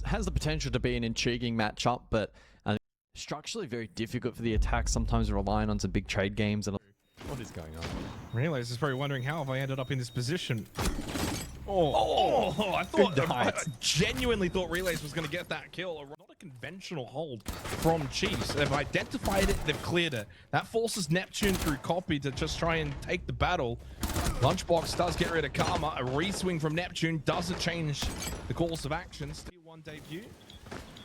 has the potential to be an intriguing matchup, but structurally very difficult for the attack, sometimes relying on some big trade games. And what is going on? Relays is probably wondering, how have I ended up in this position? I genuinely thought Relays was going to get that kill. Not a conventional hold from Chiefs. They've identified it, they've cleared it. That forces Neptune through copy to just try and take the battle. Lunchbox does get rid of Karma. A re-swing from Neptune doesn't change the course of action. Still one debut.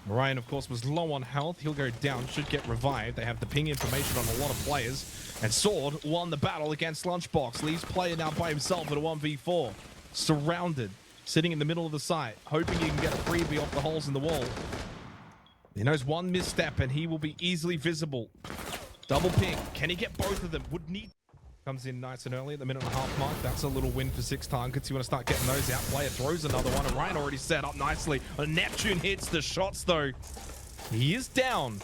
Ryan, of course, was low on health. He'll go down, should get revived. They have the ping information on a lot of players. And Sword won the battle against Lunchbox. Leaves player now by himself at a 1v4. Surrounded, sitting in the middle of the site, hoping he can get a freebie off the holes in the wall. He knows one misstep and he will be easily visible. Double ping. Can he get both of them? Would need. Comes in nice and early at the minute and a half mark. That's a little win for 6Targets. You want to start getting those out. Player throws another one, and Ryan already set up nicely. Neptune hits the shots though. He is down.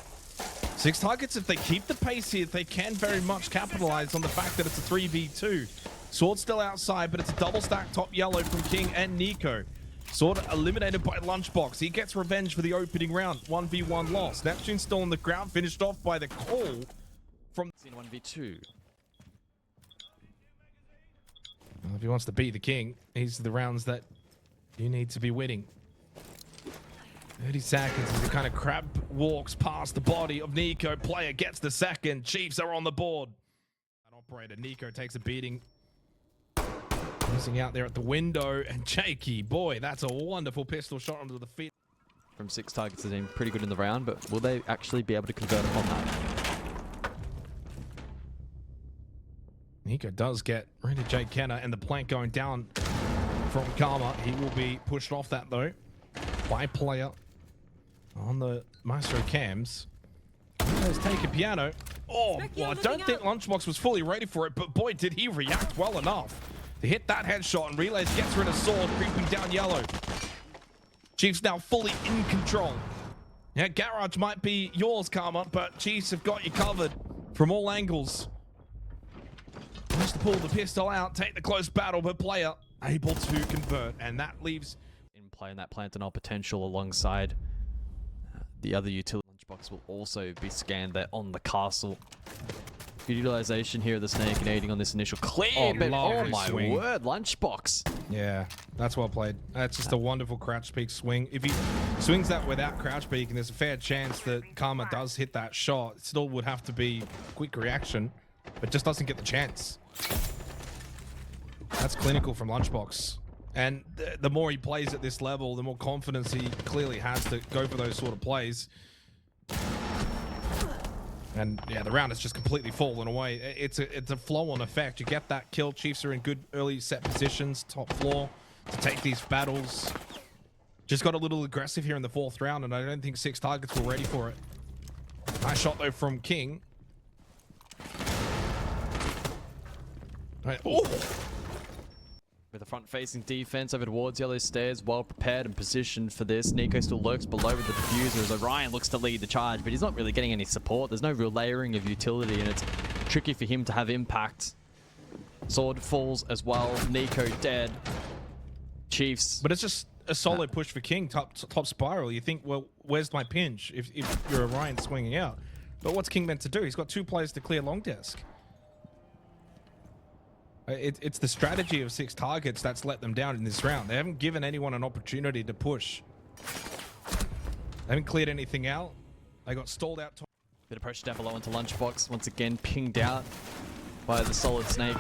6Targets, if they keep the pace here, they can very much capitalize on the fact that it's a 3v2. Sword still outside, but it's a double stack top yellow from King and Nico. Sword eliminated by Lunchbox. He gets revenge for the opening round. 1v1 loss. Neptune still on the ground, finished off by the call from in 1v2. Well, if he wants to beat the King, these are the rounds that you need to be winning. 30 seconds as he kind of crab walks past the body of Nico. Player gets the second. Chiefs are on the board. An operator, Nico takes a beating. Missing out there at the window, and Jakey, boy, that's a wonderful pistol shot onto the feet. From 6Targets has been pretty good in the round, but will they actually be able to convert upon that? Nico does get rid of Jake Kenner, and the plank going down from Karma. He will be pushed off that though by player on the Maestro cams. Let's take a piano. Oh, well, I don't think Lunchbox was fully ready for it, but boy, did he react well enough to hit that headshot, and Relays gets rid of Sword, creeping down yellow. Chiefs now fully in control. Yeah, Garage might be yours, Karma, but Chiefs have got you covered from all angles. Wants to pull the pistol out, take the close battle, but player able to convert, and that leaves in play, and that planted our potential alongside the other utility. Lunchbox will also be scanned there on the castle. Good utilization here of the Snake and aiding on this initial clear. Oh my swing. word, Lunchbox. Yeah, that's well played. That's just a wonderful crouch peek swing. If he swings that without crouch peek, and there's a fair chance that Karma does hit that shot, it still would have to be quick reaction, but just doesn't get the chance. That's clinical from Lunchbox. And the more he plays at this level, the more confidence he clearly has to go for those sort of plays. And yeah, the round has just completely fallen away. It's a flow-on effect. You get that kill. Chiefs are in good early set positions, top floor, to take these battles. Just got a little aggressive here in the 4th round, and I don't think 6Targets were ready for it. Nice shot though from King. Right. Oh. With a front-facing defense over towards Yellow Stairs, well prepared and positioned for this. Nico still lurks below with the diffuser as Orion looks to lead the charge, but he's not really getting any support. There's no real layering of utility, and it's tricky for him to have impact. Sword falls as well. Nico dead. Chiefs. But it's just a solo push for King, top spiral. You think, well, where's my pinch if you're Orion swinging out? But what's King meant to do? He's got 2 players to clear long desk. It's the strategy of 6Targets that's let them down in this round. They haven't given anyone an opportunity to push. They haven't cleared anything out. They got stalled out. Bit of pressure down below into Lunchbox. Once again pinged out by the solid Snake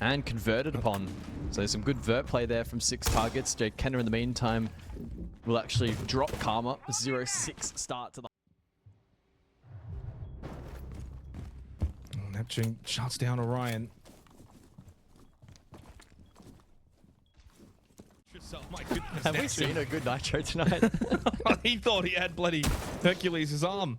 and converted upon. So some good vert play there from 6Targets. Jake Kenner in the meantime will actually drop Karma. 0-6 start to the... Neptune shuts down Orion. My goodness, have we seen a good Nitro tonight? He thought he had bloody Hercules' arm.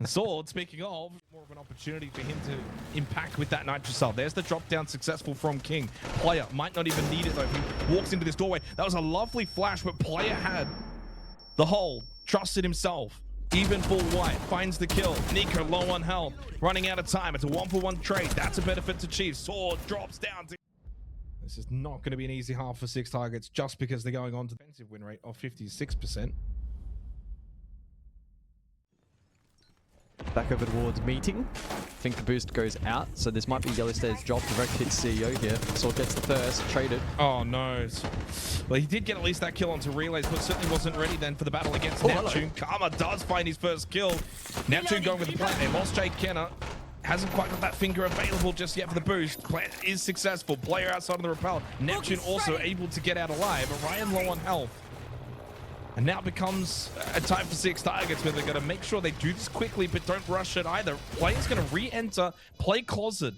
Sword, speaking of, more of an opportunity for him to impact with that Nitro sub. There's the drop down successful from King. Player might not even need it though. He walks into this doorway. That was a lovely flash, but player had the hold, trusted himself. Even full white, finds the kill. Nico low on health, running out of time. It's a 1-for-1 trade. That's a benefit to Chiefs. Sword drops down to... This is not going to be an easy half for 6Targets just because they're going on to the defensive win rate of 56%. Back over towards meeting. I think the boost goes out, so this might be Yellow State's job. Direct hit CEO here. Sword gets the first, traded. Oh no. Well, he did get at least that kill onto relays, but certainly wasn't ready then for the battle against Neptune. Karma does find his first kill. Neptune going with the plant. They lost Shaiikademy. Hasn't quite got that finger available just yet for the boost. Plant is successful. Player outside of the rappel. Neptune also able to get out alive. Orion low on health. And now it becomes a time for 6Targets where they're going to make sure they do this quickly, but don't rush it either. Player's going to re-enter, play closet.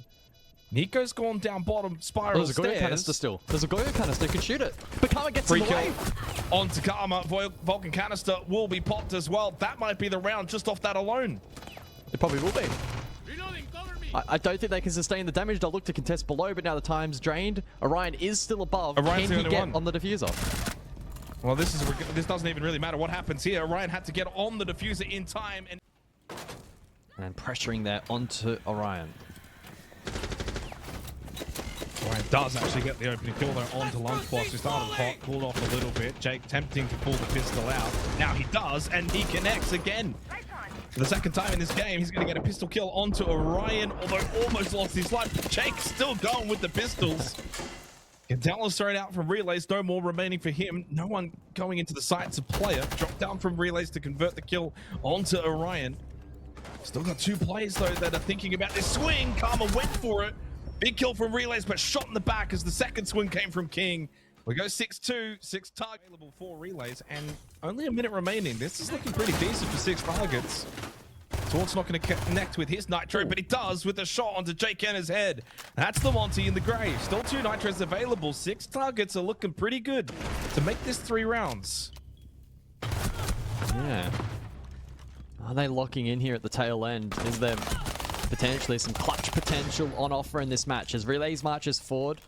Nico's gone down bottom spiral There's a Goyo canister still. There's a Goyo canister. You can shoot it. But Karma gets in the way. Onto Karma. Vulcan canister will be popped as well. That might be the round just off that alone. It probably will be. I don't think they can sustain the damage. They'll look to contest below, but now the time's drained. Orion is still above. Orion's Can he get on the diffuser? Well, this doesn't even really matter what happens here. Orion had to get on the diffuser in time and pressuring there onto Orion. Orion does actually get the opening kill there onto Lunchbox. He started hot, cooled off a little bit. Jake tempting to pull the pistol out. Now he does, and he connects again. For the second time in this game, he's going to get a pistol kill onto Orion, although almost lost his life. Jake's still going with the pistols. Gonzalez thrown out from relays, no more remaining for him. No one going into the sights of player. Dropped down from relays to convert the kill onto Orion. Still got two players though that are thinking about this swing. Karma went for it. Big kill from relays, but shot in the back as the second swing came from King. We go 6-2, 6Targets available for relays, and only a minute remaining. This is looking pretty decent for 6Targets. Sword's not going to connect with his Nitro, but he does with a shot onto Jake Enner's head. That's the Monty in the grave. Still 2 Nitros available. 6Targets are looking pretty good to make this 3 rounds. Yeah. Are they locking in here at the tail end? Is there potentially some clutch potential on offer in this match as relays marches forward?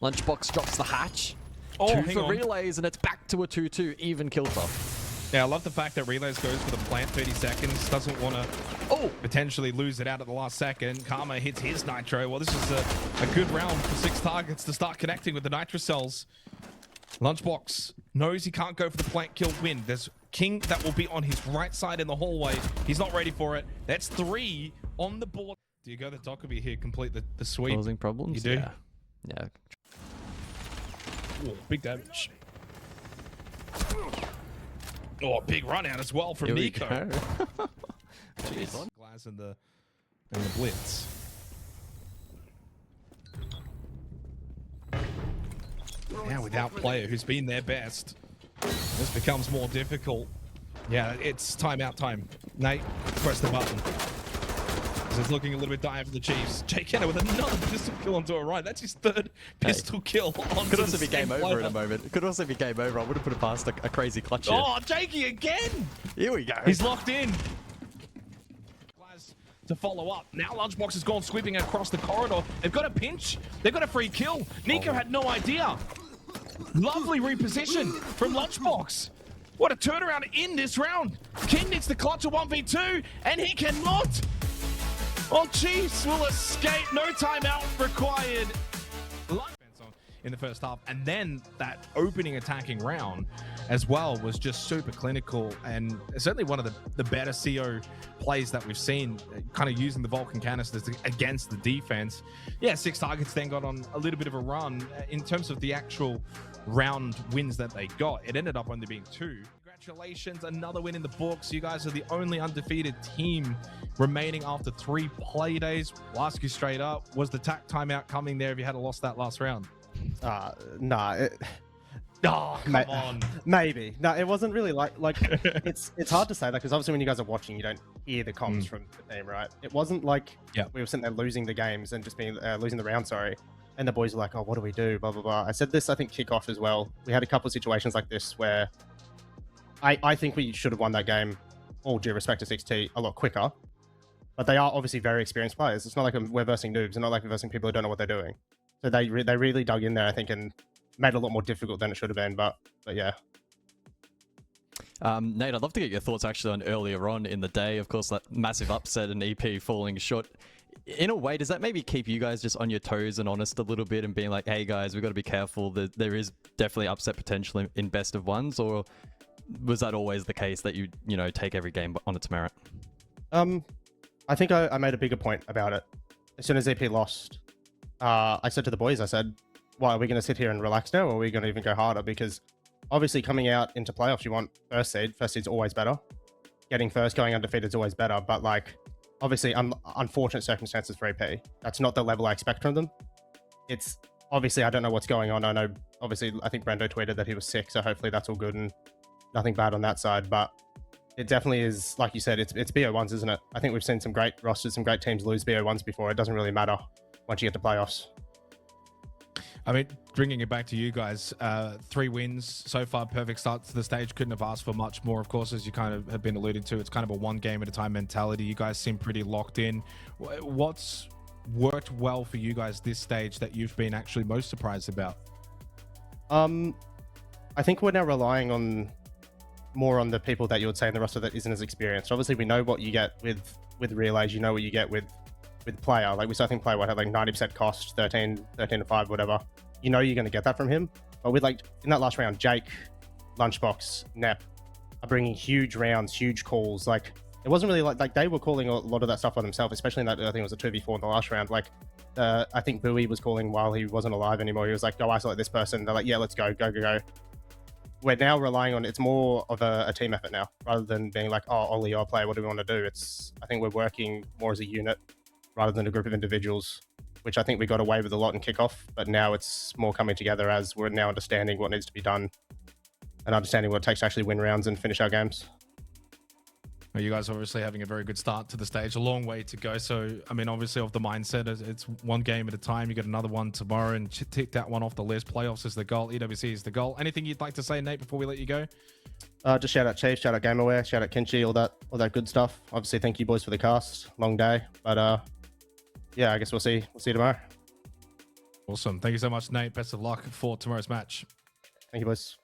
Lunchbox drops the hatch. Oh, 2 for relays, and it's back to a 2-2 even kill tough. Yeah, I love the fact that relays goes for the plant 30 seconds. Doesn't want to potentially lose it out at the last second. Karma hits his Nitro. Well, this is a good round for 6Targets to start connecting with the Nitro cells. Lunchbox knows he can't go for the plant kill win. There's King that will be on his right side in the hallway. He's not ready for it. That's 3 on the board. Do you go the Dockerby here, complete the sweep? Causing problems? You do? Yeah. Yeah. Ooh, big damage. Oh, big run out as well from Nico. Jeez. Glass in the blitz. Now without player who's been their best, this becomes more difficult. Yeah, it's timeout time. Nate, press the button. It's looking a little bit dire for the Chiefs. Jake Enner with another pistol kill onto Orion. That's his 3rd pistol kill. Could also be game over in a moment. It could also be game over. I would have put it past a crazy clutch here. Oh, Jakey again! Here we go. He's locked in. To follow up. Now Lunchbox has gone sweeping across the corridor. They've got a pinch. They've got a free kill. Nico had no idea. Lovely reposition from Lunchbox. What a turnaround in this round. King needs the clutch of 1v2, and he cannot. Well, Chiefs will escape. No timeout required. In the first half, and then that opening attacking round as well was just super clinical, and certainly one of the better CO plays that we've seen, kind of using the Vulcan canisters against the defense. Yeah, 6Targets then got on a little bit of a run in terms of the actual round wins that they got. It ended up only being 2. Congratulations, another win in the books. You guys are the only undefeated team remaining after 3 play days. We'll ask you straight up, was the TAC timeout coming there if you had lost that last round? Nah. Oh, come on. Maybe. No, it wasn't really like it's hard to say that because obviously when you guys are watching, you don't hear the comms from the team, right? It wasn't like we were sitting there losing the games and just being losing the round, sorry. And the boys were like, oh, what do we do? Blah, blah, blah. I said this, I think, kickoff as well. We had a couple of situations like this where I think we should have won that game, all due respect to 6T, a lot quicker. But they are obviously very experienced players. It's not like we're versing noobs. It's not like we're versing people who don't know what they're doing. So they really dug in there, I think, and made it a lot more difficult than it should have been. But yeah. Nate, I'd love to get your thoughts actually on earlier on in the day. Of course, that massive upset and EP falling short. in a way, does that maybe keep you guys just on your toes and honest a little bit and being like, hey guys, we've got to be careful that there is definitely upset potential in best of ones? Or was that always the case that you know, take every game on its merit? I think I made a bigger point about it. As soon as EP lost, I said to the boys, I said, why are we going to sit here and relax now, or are we going to even go harder? Because obviously coming out into playoffs, you want first seed. First seed's always better. Getting first, going undefeated is always better. But like, obviously, unfortunate circumstances for AP. That's not the level I expect from them. It's obviously, I don't know what's going on. I know, obviously, I think Brendo tweeted that he was sick, so hopefully that's all good and nothing bad on that side. But it definitely is, like you said, it's BO1s, isn't it? I think we've seen some great rosters, some great teams lose BO1s before. It doesn't really matter once you get to playoffs. I mean, bringing it back to you guys, 3 wins so far, perfect start to the stage. Couldn't have asked for much more, of course, as you kind of have been alluding to. It's kind of a one game at a time mentality. You guys seem pretty locked in. What's worked well for you guys this stage that you've been actually most surprised about? I think we're now relying on more on the people that you would say in the roster that isn't as experienced. Obviously, we know what you get with relays. You know what you get with player. Like, we still think player would have like 90% cost, 13 to 5, whatever. You know you're going to get that from him. But with, like, in that last round, Jake, Lunchbox, Nep are bringing huge rounds, huge calls. Like, it wasn't really like they were calling a lot of that stuff by themselves, especially in that, I think it was a 2v4 in the last round. Like, I think Bowie was calling while he wasn't alive anymore. He was like, go isolate this person. They're like, yeah, let's go. We're now relying on, it's more of a team effort now, rather than being like, oh, Ollie, your player, what do we want to do? I think we're working more as a unit rather than a group of individuals, which I think we got away with a lot in kickoff, but now it's more coming together as we're now understanding what needs to be done and understanding what it takes to actually win rounds and finish our games. Well, you guys are obviously having a very good start to the stage, a long way to go. So, I mean, obviously of the mindset, it's one game at a time. You got another one tomorrow and tick that one off the list. Playoffs is the goal. EWC is the goal. Anything you'd like to say, Nate, before we let you go? Just shout out Chief, shout out GameAware, shout out Kenchi, all that good stuff. Obviously, thank you boys for the cast. Long day, but yeah, I guess we'll see you tomorrow. Awesome. Thank you so much, Nate. Best of luck for tomorrow's match. Thank you, boys.